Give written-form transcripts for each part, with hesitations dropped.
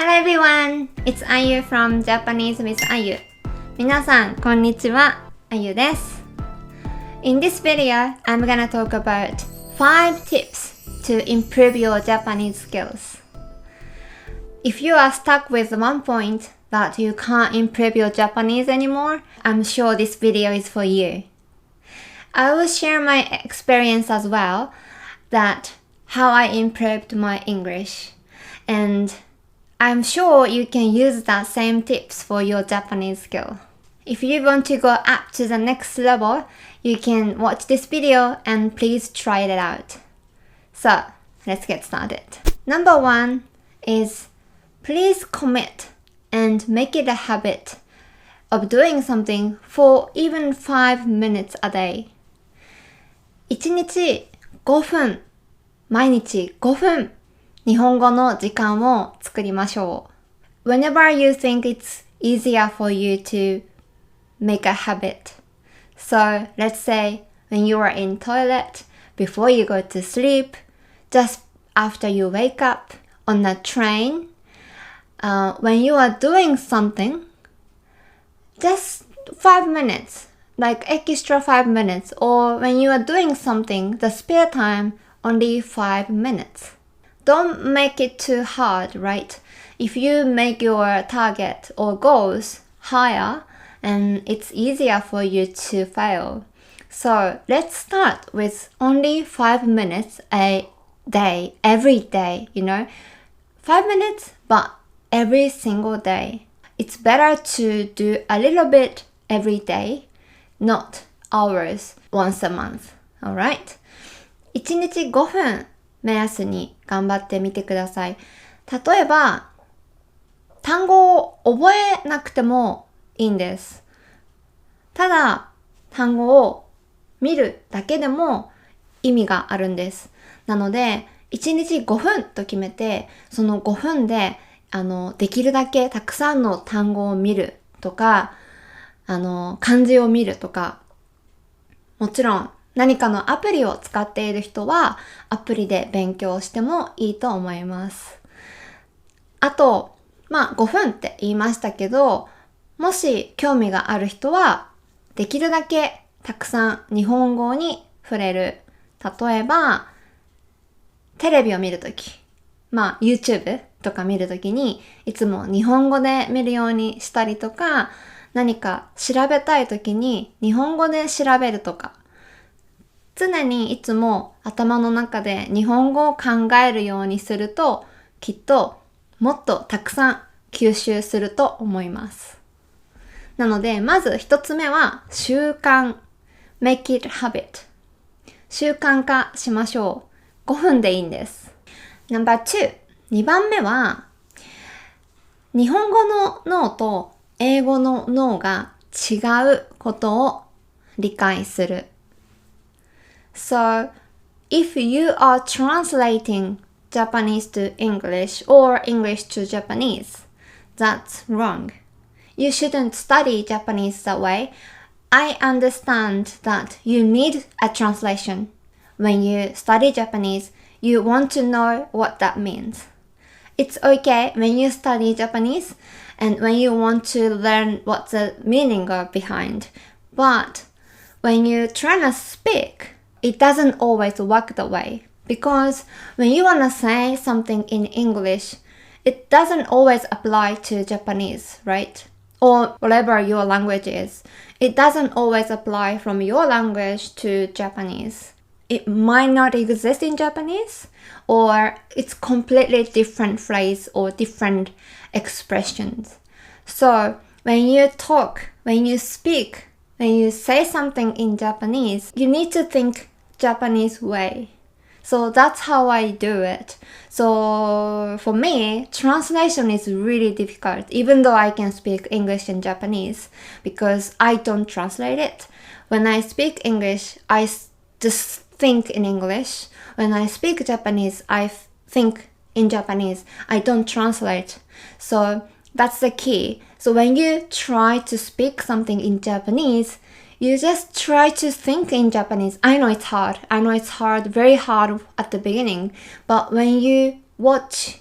Hello everyone! It's Ayu from Japanese with Ayu. 皆さん、こんにちは。Ayu です。In this video, I'm gonna talk about 5 tips to improve your Japanese skills. If you are stuck with one point that you can't improve your Japanese anymore, I'm sure this video is for you. I will share my experience as well, that how I improved my English, and I'm sure you can use that same tips for your Japanese skill. If you want to go up to the next level, you can watch this video and please try it out. So, let's get started. Number 1 is please commit and make it a habit of doing something for even 5 minutes a day. 1日5分、毎日5分、日本語の時間を作りましょう。Whenever you think it's easier for you to make a habit. So, let's say when you are in toilet, before you go to sleep, just after you wake up, on a train, when you are doing something, just 5 minutes, like extra 5 minutes, or when you are doing something, the spare time, only 5 minutes. Don't make it too hard, right? If you make your target or goals higher, and it's easier for you to fail. So let's start with only 5 minutes a day, every day, 5 minutes, but every single day. It's better to do a little bit every day, not hours once a month, alright? 1日5分目安に頑張ってみてください。例えば、単語を覚えなくてもいいんです。ただ、単語を見るだけでも意味があるんです。なので、1日5分と決めて、その5分で、できるだけたくさんの単語を見るとか、漢字を見るとか、もちろん何かのアプリを使っている人は、アプリで勉強してもいいと思います。あと、5分って言いましたけど、もし興味がある人は、できるだけたくさん日本語に触れる。例えば、テレビを見るとき、YouTube とか見るときに、いつも日本語で見るようにしたりとか、何か調べたいときに日本語で調べるとか、常にいつも頭の中で日本語を考えるようにすると、きっともっとたくさん吸収すると思います。なので、まず一つ目は習慣。make it habit。習慣化しましょう。5分でいいんです。No.2。2番目は、日本語の脳と英語の脳が違うことを理解する。So, if you are translating Japanese to English or English to Japanese, that's wrong. You shouldn't study Japanese that way. I understand that you need a translation. When you study Japanese, you want to know what that means. It's okay when you study Japanese and when you want to learn what the meaning are behind. But when you try to speak, it doesn't always work that way. Because when you want to say something in English, it doesn't always apply to Japanese, right? Or whatever your language is. It doesn't always apply from your language to Japanese. It might not exist in Japanese, or it's completely different phrase or different expressions. So when you talk, when you speak, when you say something in Japanese, you need to think Japanese way. So that's how I do it. So for me, translation is really difficult, even though I can speak English and Japanese, because I don't translate it. When I speak English, I just think in English. When I speak Japanese, I think in Japanese. I don't translate. So that's the key. So when you try to speak something in Japanese, you just try to think in Japanese. I know it's hard. I know it's hard, very hard at the beginning. But when you watch,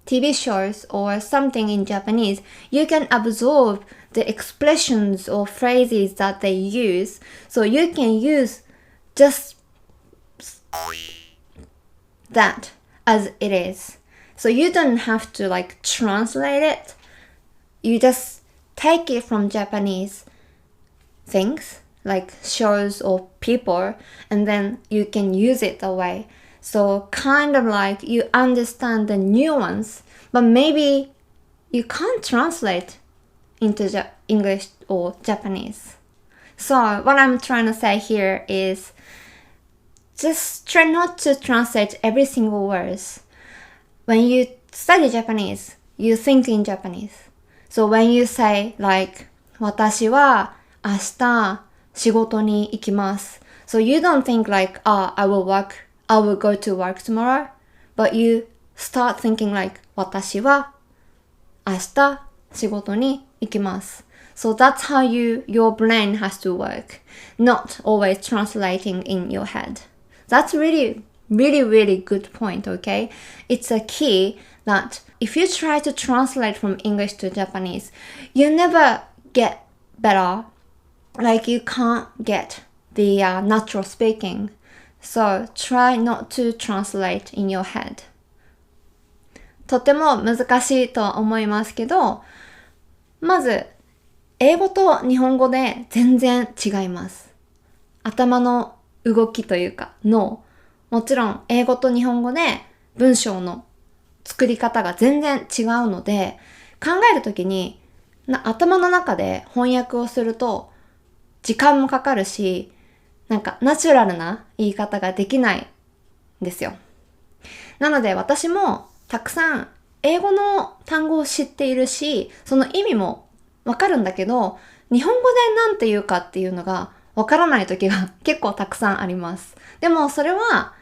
TV shows or something in Japanese, you can absorb the expressions or phrases that they use. So you can use just that as it is. So you don't have to like translate it. You just take it from Japanese things like shows or people, and then you can use it that way. So kind of like you understand the nuance, but maybe you can't translate into English or Japanese. So what I'm trying to say here is just try not to translate every single word. When you study Japanese, you think in Japanese. So when you say like 私は明日仕事に行きます. So you don't think like, I will go to work tomorrow. But you start thinking like 私は明日仕事に行きます. So that's how your brain has to work. Not always translating in your head. That's really, really, really good point, okay? It's a key that if you try to translate from English to Japanese, you never get better. Like you can't get the natural speaking. So try not to translate in your head. とても難しいと思いますけど、まず英語と日本語で全然違います。頭の動きというか脳、もちろん英語と日本語で文章の作り方が全然違うので、考えるときに頭の中で翻訳をすると時間もかかるし、なんかナチュラルな言い方ができないんですよ。なので私もたくさん英語の単語を知っているし、その意味もわかるんだけど、日本語で何て言うかっていうのがわからない時が結構たくさんあります。でもそれは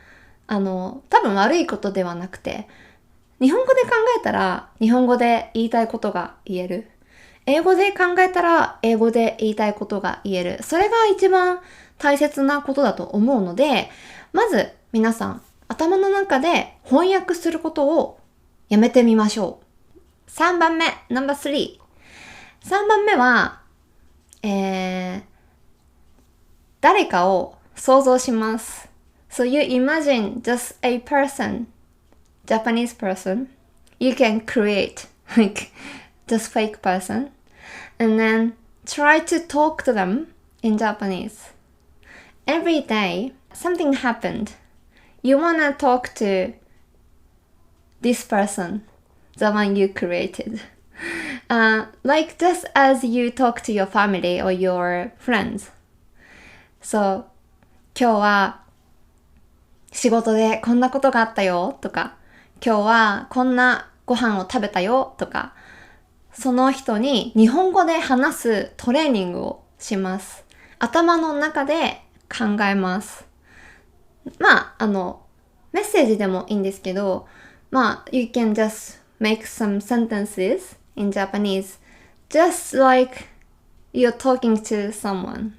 多分悪いことではなくて、日本語で考えたら日本語で言いたいことが言える。英語で考えたら英語で言いたいことが言える。それが一番大切なことだと思うので、まず皆さん頭の中で翻訳することをやめてみましょう。3番目、No.3。3番目は、誰かを想像します。So you imagine just a person, Japanese person. You can create like just fake person and then try to talk to them in Japanese. Every day something happened. You wanna talk to this person, the one you created. Like just as you talk to your family or your friends. So 今日は仕事でこんなことがあったよとか、今日はこんなご飯を食べたよとか、その人に日本語で話すトレーニングをします。頭の中で考えます。まあ、メッセージでもいいんですけど、まあ、you can just make some sentences in Japanese just like you're talking to someone.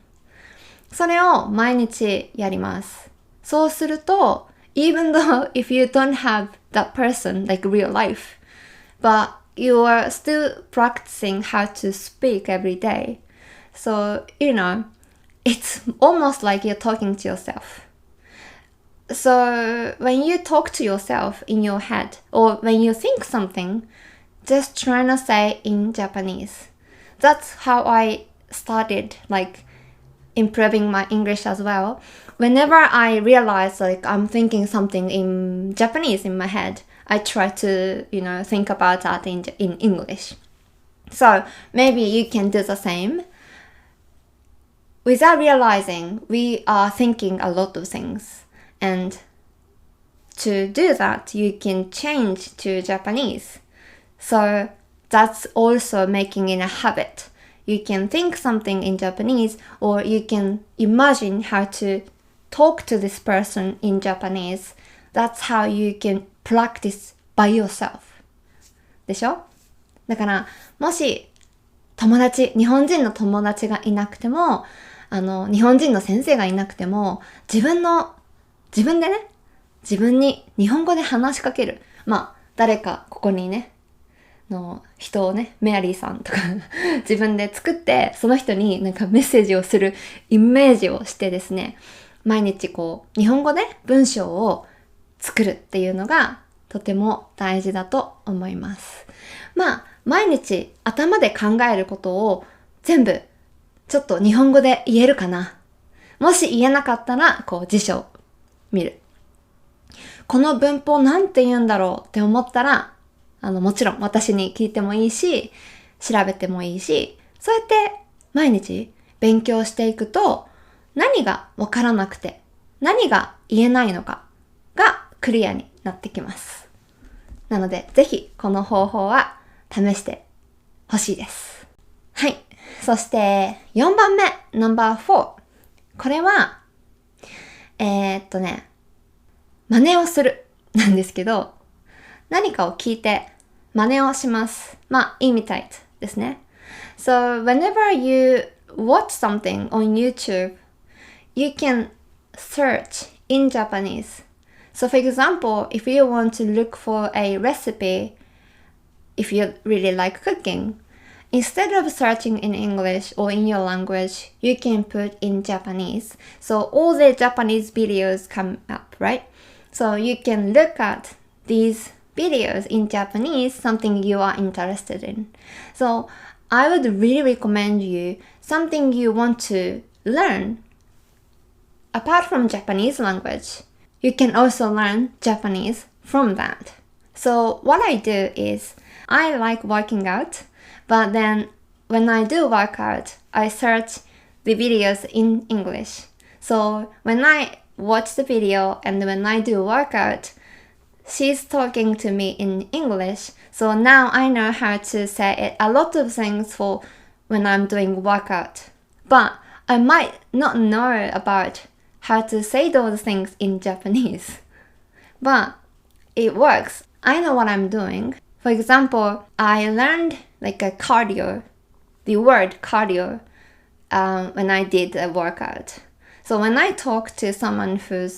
それを毎日やります。そうすると、even though if you don't have that person like real life, but you are still practicing how to speak every day. So, you know, it's almost like you're talking to yourself. So, when you talk to yourself in your head, or when you think something, just trying to say in Japanese. That's how I started, like, improving my English as well. Whenever I realize like I'm thinking something in Japanese in my head, I try to, you know, think about that in English. So maybe you can do the same. Without realizing, we are thinking a lot of things. And to do that, you can change to Japanese. So that's also making it a habit. You can think something in Japanese, or you can imagine how to talk to this person in Japanese. That's how you can practice by yourself. でしょ？だから、もし日本人の友達がいなくても、日本人の先生がいなくても、自分でね、自分に日本語で話しかける。まあ、誰かここにね、人をね、メアリーさんとか自分で作って、その人になんかメッセージをするイメージをしてですね、毎日日本語で文章を作るっていうのがとても大事だと思います。毎日頭で考えることを全部ちょっと日本語で言えるかな。もし言えなかったら、辞書を見る。この文法なんて言うんだろうって思ったら、もちろん私に聞いてもいいし、調べてもいいし、そうやって毎日勉強していくと、何がわからなくて、何が言えないのかがクリアになってきます。なので、ぜひこの方法は試してほしいです。はい。そして4番目、No.4。これは、真似をするなんですけど、何かを聞いて真似をします。imitate ですね。So, whenever you watch something on YouTube, you can search in Japanese. So, for example, if you want to look for a recipe, if you really like cooking, instead of searching in English or in your language, you can put in Japanese. So, all the Japanese videos come up, right? So, you can look at these videos in Japanese, something you are interested in. So, I would really recommend you something you want to learn. Apart from Japanese language, you can also learn Japanese from that. So, what I do is, I like working out, but then when I do work out, I search the videos in English. So, when I watch the video and when I do workout, she's talking to me in English, so now I know how to say a lot of things for when I'm doing workout. But I might not know about how to say those things in Japanese. But it works. I know what I'm doing. For example, I learned like a cardio, the word cardio, when I did a workout. So when I talk to someone who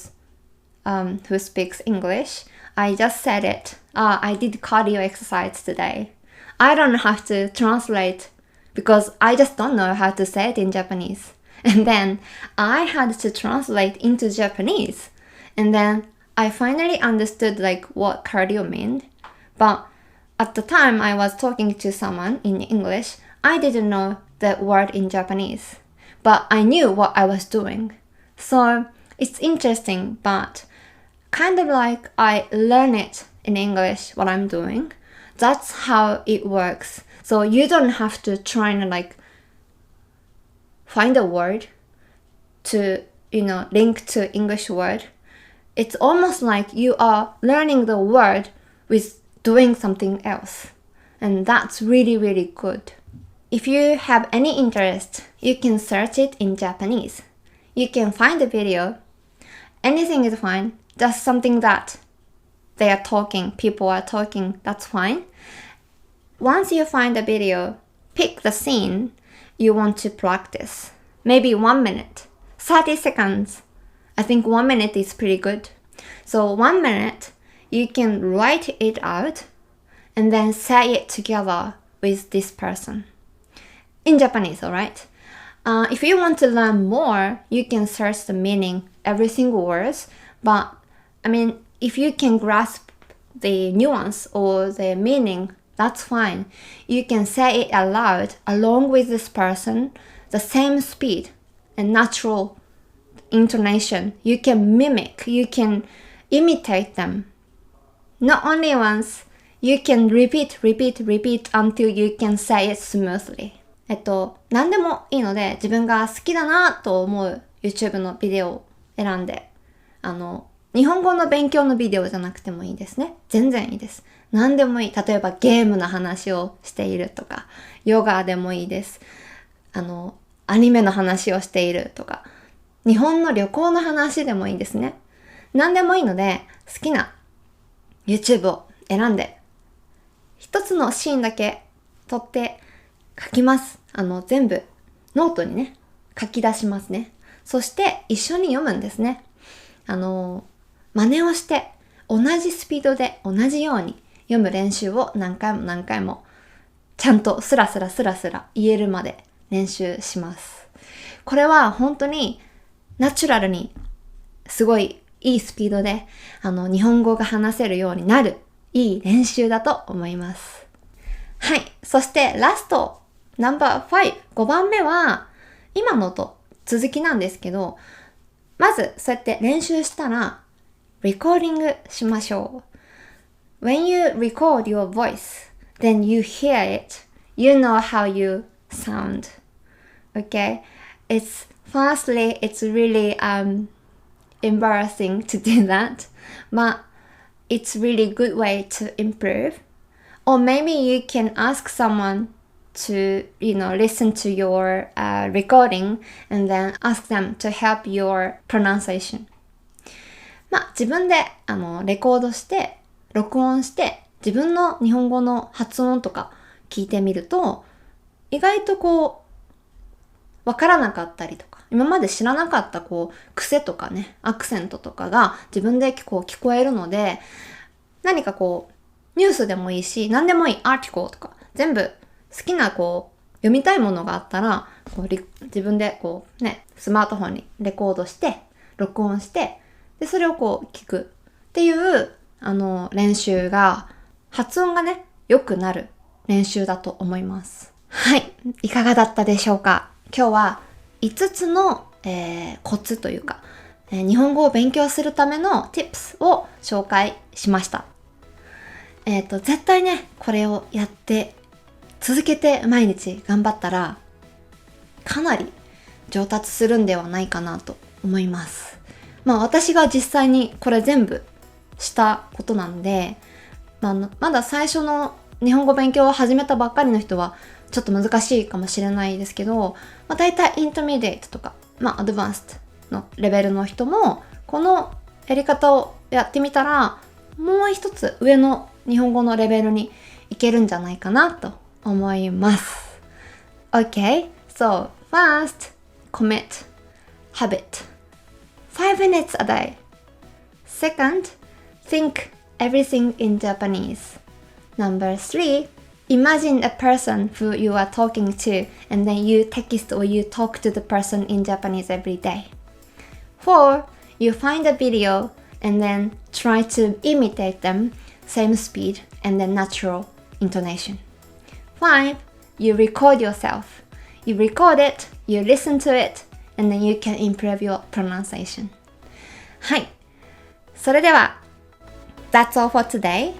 speaks English, I just said it. I did cardio exercise today. I don't have to translate because I just don't know how to say it in Japanese. And then I had to translate into Japanese. And then I finally understood what cardio meant. But at the time I was talking to someone in English, I didn't know the word in Japanese. But I knew what I was doing. So it's interesting, but kind of like I learn it in English, what I'm doing. That's how it works. So you don't have to try and find a word to, link to English word. It's almost like you are learning the word with doing something else. And that's really, really good. If you have any interest, you can search it in Japanese. You can find a video. Anything is fine. Just something that people are talking, that's fine. Once you find a video, pick the scene you want to practice. Maybe 1 minute, 30 seconds. I think 1 minute is pretty good. So 1 minute, you can write it out and then say it together with this person. In Japanese, alright? If you want to learn more, you can search the meaning, every single word. But, if you can grasp the nuance or the meaning, that's fine. You can say it aloud along with this person, the same speed and natural intonation. You can mimic, you can imitate them. Not only once, you can repeat until you can say it smoothly. 何でもいいので、自分が好きだなと思う YouTube のビデオを選んで、日本語の勉強のビデオじゃなくてもいいですね。全然いいです。何でもいい。例えばゲームの話をしているとか、ヨガでもいいです。アニメの話をしているとか、日本の旅行の話でもいいですね。何でもいいので、好きな YouTube を選んで、一つのシーンだけ撮って書きます。全部ノートにね、書き出しますね。そして一緒に読むんですね。真似をして同じスピードで同じように読む練習を何回も何回もちゃんとスラスラ言えるまで練習します。これは本当にナチュラルにすごいいいスピードで日本語が話せるようになるいい練習だと思います。はい。そしてラスト、ナンバー5、5番目は今のと続きなんですけど、まずそうやって練習したらレコーディングしましょう。When you record your voice, then you hear it. You know how you sound. Okay? Firstly, it's really embarrassing to do that, but it's really good way to improve. Or maybe you can ask someone to, listen to your recording and then ask them to help your pronunciation. 自分でレコードして録音して自分の日本語の発音とか聞いてみると意外とわからなかったりとか今まで知らなかった癖とかねアクセントとかが自分で聞こえるので何かニュースでもいいし何でもいいアーティコルとか全部好きな読みたいものがあったら自分でスマートフォンにレコードして録音してでそれを聞くっていう練習が発音がね良くなる練習だと思います。はい、いかがだったでしょうか。今日は5つの、コツというか、日本語を勉強するための tips を紹介しました。絶対ねこれをやって続けて毎日頑張ったらかなり上達するんではないかなと思います。私が実際にこれ全部したことなんで、まだ最初の日本語勉強を始めたばっかりの人はちょっと難しいかもしれないですけど、だいたいインターミディエイトとか、アドバンストのレベルの人もこのやり方をやってみたらもう一つ上の日本語のレベルにいけるんじゃないかなと思います。Okay, so first, commit, habit, 5 minutes a day. Second, think everything in Japanese. Number 3, imagine a person who you are talking to and then you text or you talk to the person in Japanese every day. 4, you find a video and then try to imitate them, same speed and then natural intonation. 5, you record yourself. You record it, you listen to it, and then you can improve your pronunciation. はい。それでは、That's all for today.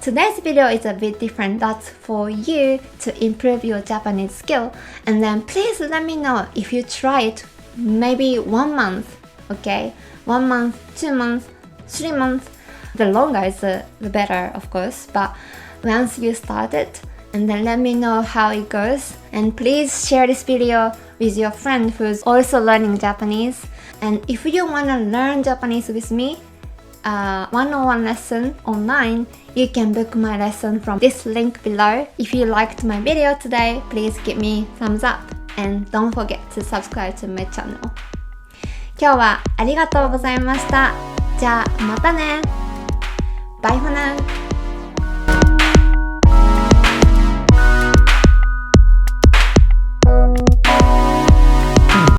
Today's video is a bit different. That's for you to improve your Japanese skill. And then please let me know if you try it maybe 1 month. Okay? 1 month, 2 months, 3 months. The longer is the better, of course. But once you start it, and then let me know how it goes. And please share this video with your friend who's also learning Japanese. And if you want to learn Japanese with me, one-on-one lesson online, you can book my lesson from this link below. If you liked my video today, please give me thumbs up and don't forget to subscribe to my channel. 今日はありがとうございました。じゃあまたね。Bye for now.